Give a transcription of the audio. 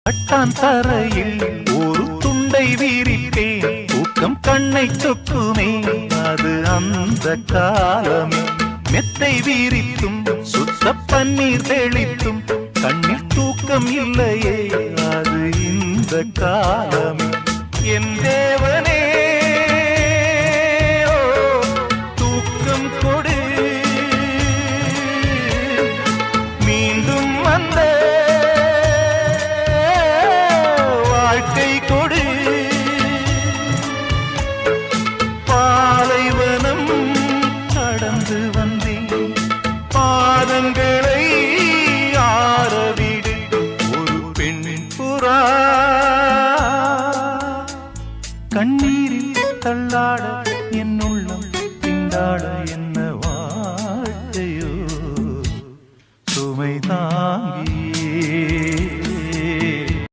பட்டான் தரையில் ஒரு துண்டை வீரிப்பேன் தூக்கம் கண்ணை சொக்குமே அது அந்த காலமே மெத்தை வீரித்தும் சுத்த பன்னீர் தெளித்தும் கண்ணில் தூக்கம் இல்லையே அது இந்த காலமே என் தேவனே தூக்கம் கொடு மீண்டும் வந்த வாழ்க்கை கொடு பாலைவனம் கடந்து வந்தேன் பாதங்களை ஆரவிடு ஒரு பெண் புறா கண்ணீரில் தள்ளாட